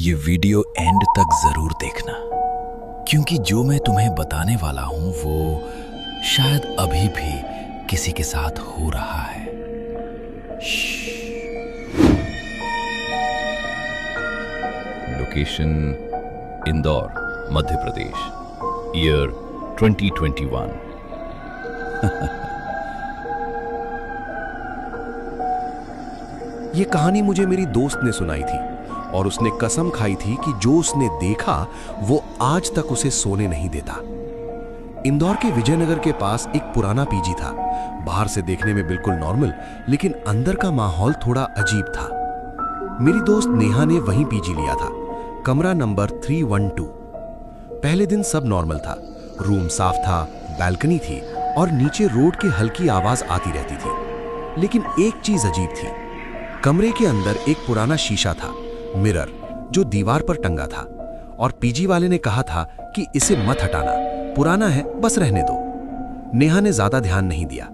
ये video and तक जरूर देखना, क्योंकि जो मैं तुम्हें बताने वाला हूं वो शायद अभी भी किसी के साथ हो रहा है। Location Indore, Madhya Pradesh, year 2021। ये कहानी मुझे मेरी दोस्त ने सुनाई थी और उसने कसम खाई थी कि जो उसने देखा वो आज तक उसे सोने नहीं देता। इंदौर के विजयनगर के पास एक पुराना पीजी था। बाहर से देखने में बिल्कुल नॉर्मल, लेकिन अंदर का माहौल थोड़ा अजीब था। मेरी दोस्त नेहा ने वहीं पीजी लिया था, कमरा नंबर 312। पहले दिन सब नॉर्मल था। रूम साफ था, बैल्कनी थी और नीचे रोड की हल्की आवाज आती रहती थी। लेकिन एक चीज अजीब थी। कमरे के अंदर एक पुराना शीशा था, मिरर, जो दीवार पर टंगा था, और पीजी वाले ने कहा था कि इसे मत हटाना, पुराना है, बस रहने दो। नेहा ने ज्यादा ध्यान नहीं दिया।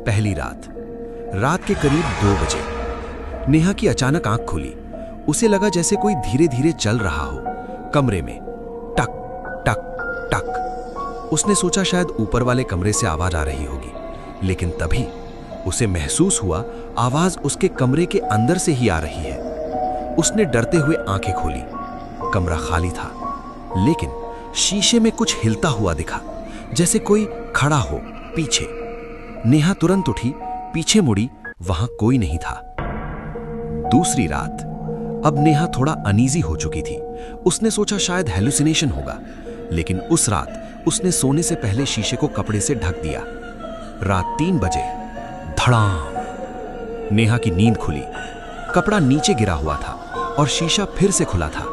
पहली रात के करीब 2 बजे नेहा की अचानक आंख खुली। उसे लगा जैसे कोई धीरे धीरे चल रहा हो कमरे में, टक टक टक। उसने सोचा शायद ऊपर वाले कमरे से आवाज आ रही होगी, लेकिन तभी उसे महसूस हुआ आवाज उसके कमरे के अंदर से ही आ रही है। उसने डरते हुए आंखें खोली। कमरा खाली था, लेकिन शीशे में कुछ हिलता हुआ दिखा, जैसे कोई खड़ा हो पीछे। नेहा तुरंत उठी, पीछे मुड़ी, वहां कोई नहीं था। दूसरी रात, अब नेहा थोड़ा अनईजी हो चुकी थी। उसने सोचा शायद हेलुसिनेशन होगा, लेकिन उस रात उसने सोने से पहले शीशे को कपड़े से ढक दिया। रात 3 बजे धड़ाम, नेहा की नींद खुली। कपड़ा नीचे गिरा हुआ था और शीशा फिर से खुला था,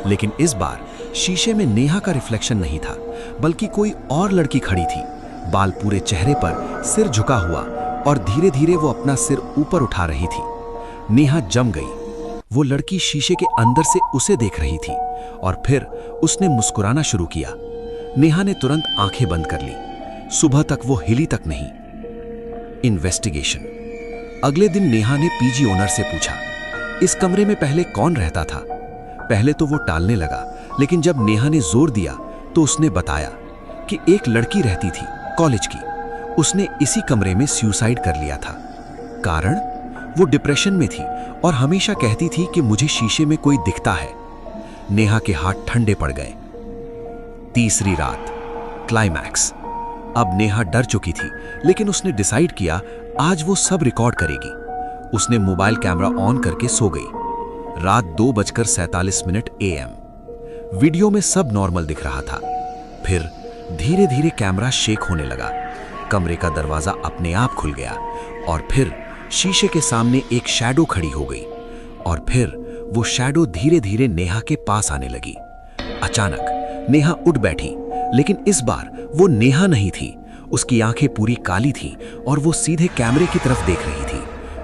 लेकिन इस बार शीशे में नेहा का रिफ्लेक्शन नहीं था, बल्कि कोई और लड़की खड़ी थी। बाल पूरे चेहरे पर, सिर झुका हुआ, और धीरे धीरे वो अपना सिर ऊपर उठा रही थी। नेहा जम गई। वो लड़की शीशे के अंदर से उसे देख रही थी और फिर उसने मुस्कुराना शुरू किया। नेहा ने तुरंत आंखें बंद कर ली। सुबह तक वो हिली तक नहीं। इन्वेस्टिगेशन। अगले दिन नेहा ने पीजी ओनर से पूछा, इस कमरे में पहले कौन रहता था? पहले तो वो टालने लगा, लेकिन जब नेहा ने जोर दिया तो उसने बताया कि एक लड़की रहती थी, कॉलेज की। उसने इसी कमरे में सुसाइड कर लिया था। कारण? वो डिप्रेशन में थी और हमेशा कहती थी कि मुझे शीशे में कोई दिखता है। नेहा के हाथ ठंडे पड़ गए। तीसरी रात, क्लाइमैक्स। अब नेहा डर चुकी थी, लेकिन उसने डिसाइड किया आज वो सब रिकॉर्ड करेगी। उसने मोबाइल कैमरा ऑन करके सो गई। रात 2:47 AM। वीडियो में सब नॉर्मल दिख रहा था। फिर धीरे धीरे कैमरा शेक होने लगा। कमरे का दरवाजा अपने आप खुल गया और फिर शीशे के सामने एक शैडो खड़ी हो गई, और फिर वो शैडो धीरे धीरे नेहा के पास आने लगी। अचानक नेहा उठ बैठी, लेकिन इस बार वो नेहा नहीं थी। उसकी आंखें पूरी काली थीं और वो सीधे कैमरे की तरफ देख रही थी,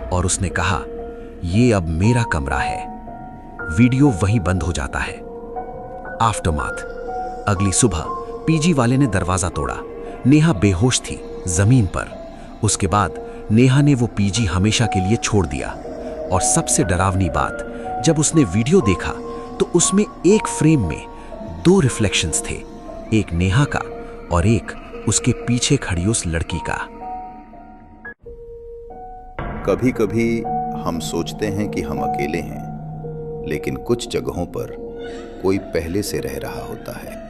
और उसने कहा, ये अब मेरा कमरा है। वीडियो वहीं बंद हो जाता है। आफ्टरमाथ। अगली सुबह पीजी वाले ने दरवाजा तोड़ा। नेहा बेहोश थी, जमीन पर। उसके बाद नेहा ने वो पीजी हमेशा के लिए छोड़ दिया। और सबसे डरावनी बात, जब उसने वीडियो देखा तो उसमें एक फ्रेम में 2 रिफ्लेक्शंस थे, एक नेहा का और एक उसके पीछे खड़ी उस लड़की का। कभी कभी हम सोचते हैं कि हम अकेले हैं, लेकिन कुछ जगहों पर कोई पहले से रह रहा होता है।